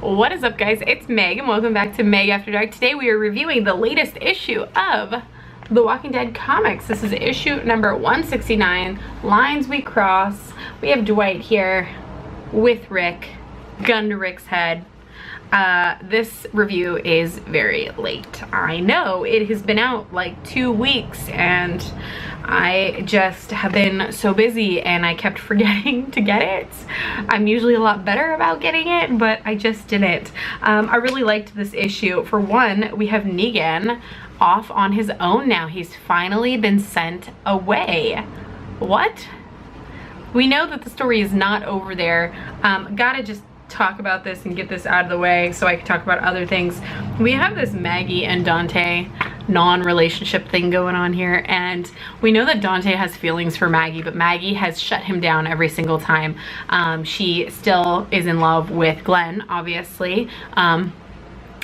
What is up, guys? It's Meg and welcome back to Meg After Dark. Today we are reviewing the latest issue of The Walking Dead comics. This is issue number 169, Lines We Cross. We have Dwight here with Rick, gun to Rick's head. This review is very late. I know it has been out like 2 weeks and I just have been so busy and I kept forgetting to get it. I'm usually a lot better about getting it, but I just didn't. I really liked this issue. For one, we have Negan off on his own now. He's finally been sent away. What? We know that the story is not over there. Gotta just talk about this and get this out of the way so I can talk about other things. We have this Maggie and Dante non-relationship thing going on here, and we know that Dante has feelings for Maggie, but Maggie has shut him down every single time. She still is in love with Glenn, obviously,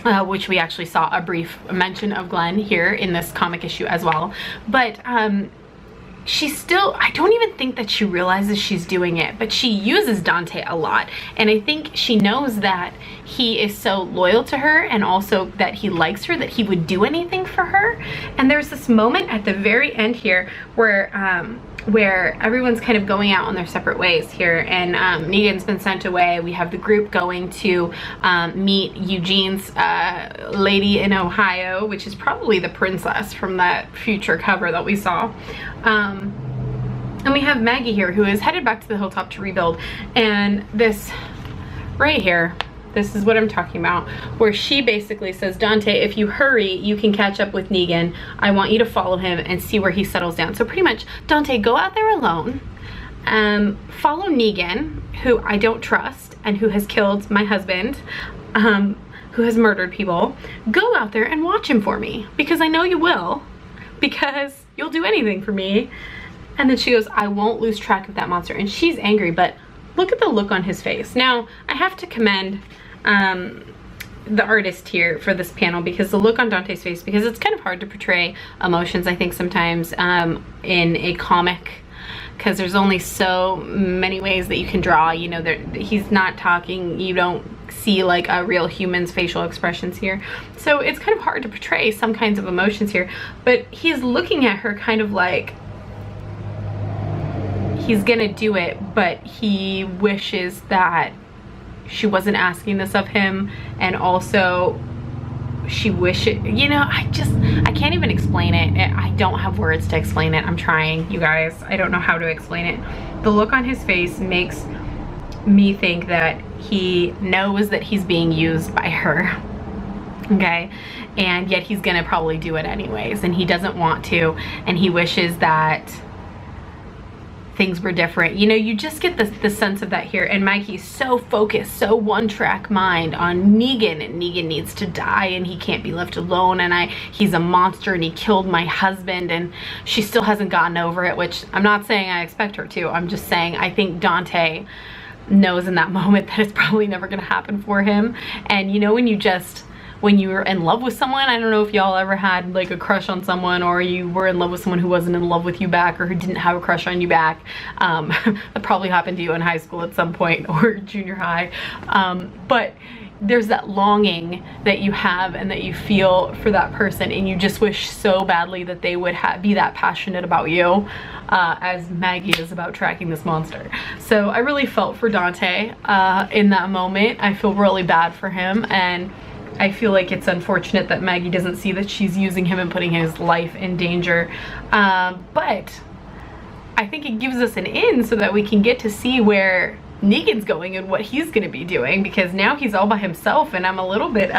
which we actually saw a brief mention of Glenn here in this comic issue as well. But she's still, I don't even think that she realizes she's doing it, but she uses Dante a lot. And I think she knows that he is so loyal to her and also that he likes her, that he would do anything for her. And there's this moment at the very end here where everyone's kind of going out on their separate ways here, and Negan's been sent away. We have the group going to meet Eugene's lady in Ohio, which is probably the princess from that future cover that we saw. And we have Maggie here, who is headed back to the hilltop to rebuild. And this right here, this is what I'm talking about, where she basically says, Dante, if you hurry, you can catch up with Negan. I want you to follow him and see where he settles down. So pretty much, Dante, go out there alone, follow Negan, who I don't trust and who has killed my husband, who has murdered people. Go out there and watch him for me, because I know you will, because you'll do anything for me. And then she goes, I won't lose track of that monster. And she's angry, but look at the look on his face. Now, I have to commend the artist here for this panel, because the look on Dante's face, because it's kind of hard to portray emotions, I think, sometimes in a comic, because there's only so many ways that you can draw. You know, he's not talking, you don't see like a real human's facial expressions here, so it's kind of hard to portray some kinds of emotions here. But he's looking at her kind of like he's gonna do it, but he wishes that she wasn't asking this of him, and also she wishes, you know, I can't even explain it. I don't have words to explain it. I'm trying, you guys. I don't know how to explain it. The look on his face makes me think that he knows that he's being used by her, okay, and yet he's gonna probably do it anyways, and he doesn't want to, and he wishes that things were different. You know, you just get the sense of that here. And Maggie's so focused, so one-track mind on Negan, and Negan needs to die and he can't be left alone, and he's a monster and he killed my husband, and she still hasn't gotten over it, which I'm not saying I expect her to. I'm just saying I think Dante knows in that moment that it's probably never gonna happen for him. And you know, when you're in love with someone, I don't know if y'all ever had like a crush on someone, or you were in love with someone who wasn't in love with you back, or who didn't have a crush on you back. That probably happened to you in high school at some point, or junior high. But there's that longing that you have and that you feel for that person, and you just wish so badly that they would be that passionate about you, as Maggie is about tracking this monster. So I really felt for Dante in that moment. I feel really bad for him, and I feel like it's unfortunate that Maggie doesn't see that she's using him and putting his life in danger. But I think it gives us an in so that we can get to see where Negan's going and what he's gonna be doing, because now he's all by himself, and I'm a little bit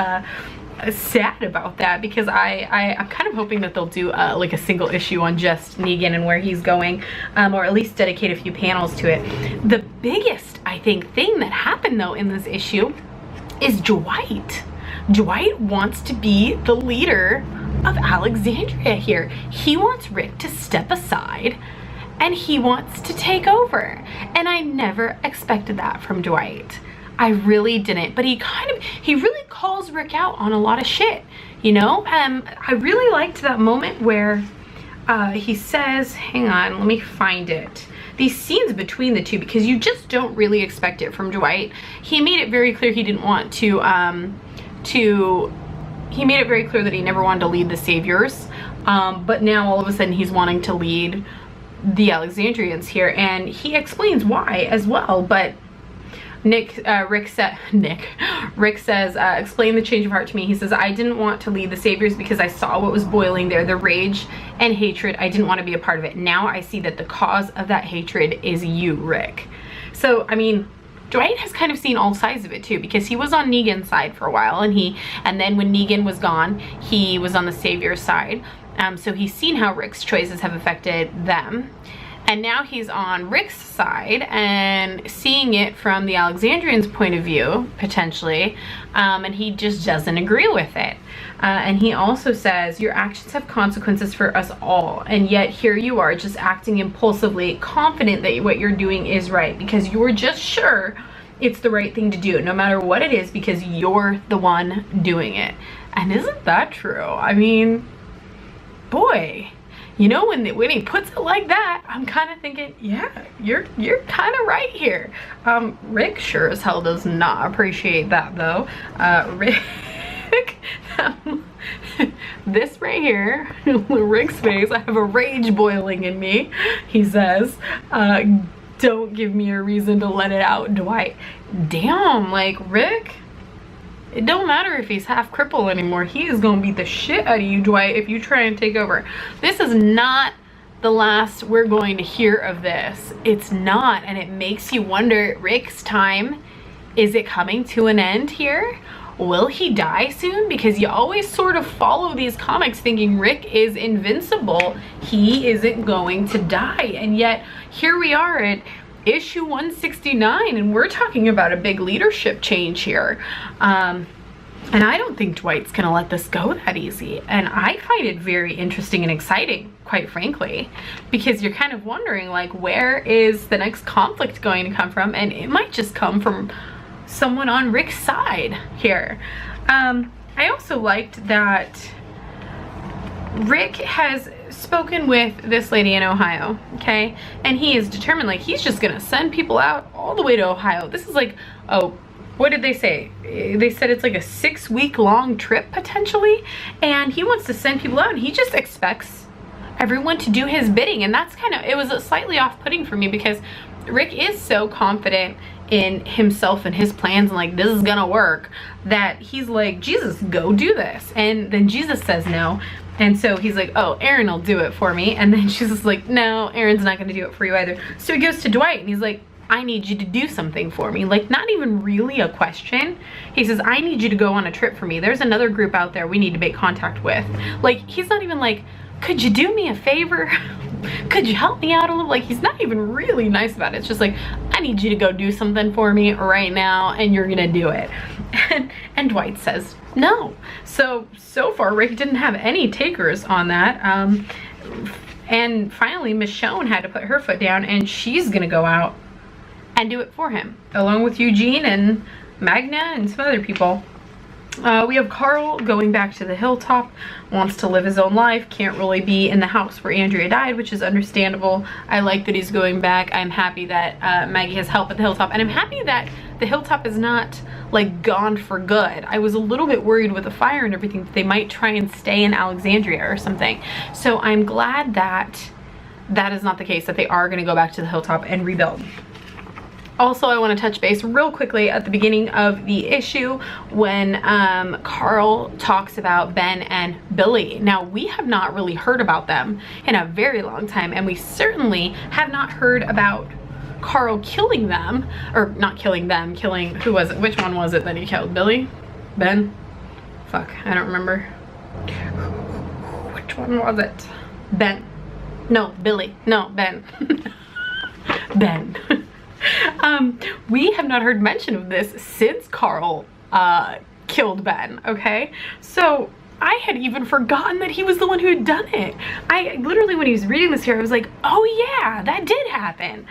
sad about that, because I'm kind of hoping that they'll do like a single issue on just Negan and where he's going, or at least dedicate a few panels to it. The biggest, I think, thing that happened though in this issue is Dwight. Dwight wants to be the leader of Alexandria here. He wants Rick to step aside and he wants to take over. And I never expected that from Dwight. I really didn't. But he really calls Rick out on a lot of shit, you know? I really liked that moment where he says, hang on, let me find it. these scenes between the two, because you just don't really expect it from Dwight. He made it very clear he didn't want to he made it very clear that he never wanted to lead the Saviors, but now all of a sudden he's wanting to lead the Alexandrians here, and he explains why as well. But Rick says, explain the change of heart to me. He says, I didn't want to lead the Saviors because I saw what was boiling there, the rage and hatred. I didn't want to be a part of it. Now I see that the cause of that hatred is you, Rick. So, I mean, Dwight has kind of seen all sides of it too, because he was on Negan's side for a while, and then when Negan was gone, he was on the Savior's side. So he's seen how Rick's choices have affected them. And now he's on Rick's side and seeing it from the Alexandrians' point of view, potentially, and he just doesn't agree with it. And he also says, your actions have consequences for us all, and yet here you are just acting impulsively, confident that what you're doing is right, because you're just sure it's the right thing to do, no matter what it is, because you're the one doing it. And isn't that true? I mean, boy. You know, when he puts it like that, I'm kind of thinking, yeah, you're kind of right here. Rick sure as hell does not appreciate that, though. Rick, this right here, Rick's face, I have a rage boiling in me. He says, don't give me a reason to let it out, Dwight. Damn, like, Rick, it don't matter if he's half crippled anymore. He is gonna beat the shit out of you, Dwight, if you try and take over. This is not the last we're going to hear of this. It's not, and it makes you wonder, Rick's time, is it coming to an end here? Will he die soon? Because you always sort of follow these comics thinking Rick is invincible. He isn't going to die, and yet here we are at issue 169, and we're talking about a big leadership change here. And I don't think Dwight's gonna let this go that easy. And I find it very interesting and exciting, quite frankly, because you're kind of wondering, like, where is the next conflict going to come from? And it might just come from someone on Rick's side here. I also liked that Rick has spoken with this lady in Ohio, okay? And he is determined, like, he's just gonna send people out all the way to Ohio. This is like, oh, what did they say? They said it's like a 6-week-long trip, potentially, and he wants to send people out, and he just expects everyone to do his bidding. And that's kind of, it was slightly off-putting for me, because Rick is so confident in himself and his plans, and like, this is gonna work, that he's like, Jesus, go do this. And then Jesus says no. And so he's like, oh, Aaron will do it for me. And then she's just like, no, Aaron's not gonna do it for you either. So he goes to Dwight and he's like, I need you to do something for me. Like, not even really a question. He says, I need you to go on a trip for me. There's another group out there we need to make contact with. Like, he's not even like, could you do me a favor? Could you help me out a little? Like, he's not even really nice about it. It's just like, I need you to go do something for me right now, and you're gonna do it. And Dwight says no. So far Rick didn't have any takers on that. And finally Michonne had to put her foot down, and she's gonna go out and do it for him, along with Eugene and Magna and some other people. We have Carl going back to the hilltop, wants to live his own life, can't really be in the house where Andrea died, which is understandable. I like that he's going back. I'm happy that Maggie has help at the hilltop, and I'm happy that the hilltop is not like gone for good. I was a little bit worried with the fire and everything that they might try and stay in Alexandria or something. So I'm glad that that is not the case, that they are going to go back to the hilltop and rebuild. Also, I want to touch base real quickly at the beginning of the issue when Carl talks about Ben and Billy. Now, we have not really heard about them in a very long time, and we certainly have not heard about Carl killing them, or not killing them, killing, who was it? Which one was it that he killed? Billy? Ben? Fuck, I don't remember. Which one was it? Ben. No, Billy. No, Ben. Ben. We have not heard mention of this since Carl killed Ben, okay? So I had even forgotten that he was the one who had done it. I literally, when he was reading this here, I was like, oh yeah, that did happen.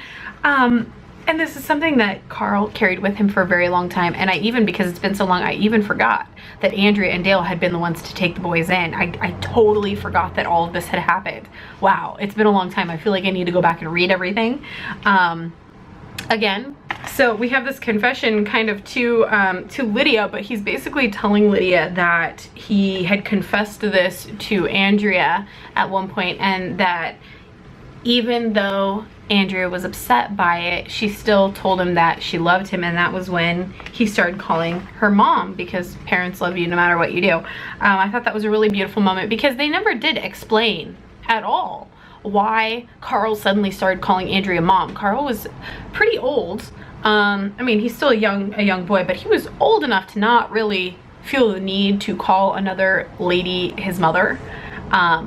And this is something that Carl carried with him for a very long time. And I even, because it's been so long, I even forgot that Andrea and Dale had been the ones to take the boys in. I totally forgot that all of this had happened. Wow, it's been a long time. I feel like I need to go back and read everything again. So we have this confession kind of to Lydia, but he's basically telling Lydia that he had confessed this to Andrea at one point, and that even though Andrea was upset by it, she still told him that she loved him, and that was when he started calling her mom, because parents love you no matter what you do. I thought that was a really beautiful moment, because they never did explain at all why Carl suddenly started calling Andrea mom. Carl was pretty old. I mean, he's still a young boy, but he was old enough to not really feel the need to call another lady his mother,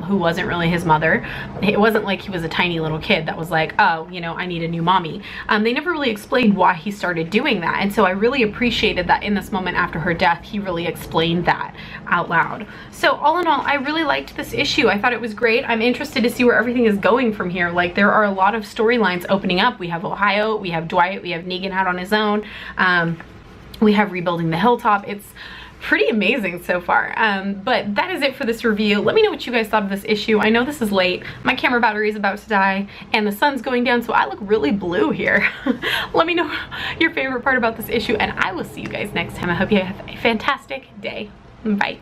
who wasn't really his mother. It wasn't like he was a tiny little kid that was like, oh, you know, I need a new mommy. They never really explained why he started doing that, and so I really appreciated that in this moment after her death, he really explained that out loud. So all in all, I really liked this issue. I thought it was great. I'm interested to see where everything is going from here. Like, there are a lot of storylines opening up. We have Ohio, we have Dwight, we have Negan out on his own, we have rebuilding the hilltop. It's pretty amazing so far. But that is it for this review. Let me know what you guys thought of this issue. I know this is late. My camera battery is about to die and the sun's going down, so I look really blue here. Let me know your favorite part about this issue, and I will see you guys next time. I hope you have a fantastic day. Bye.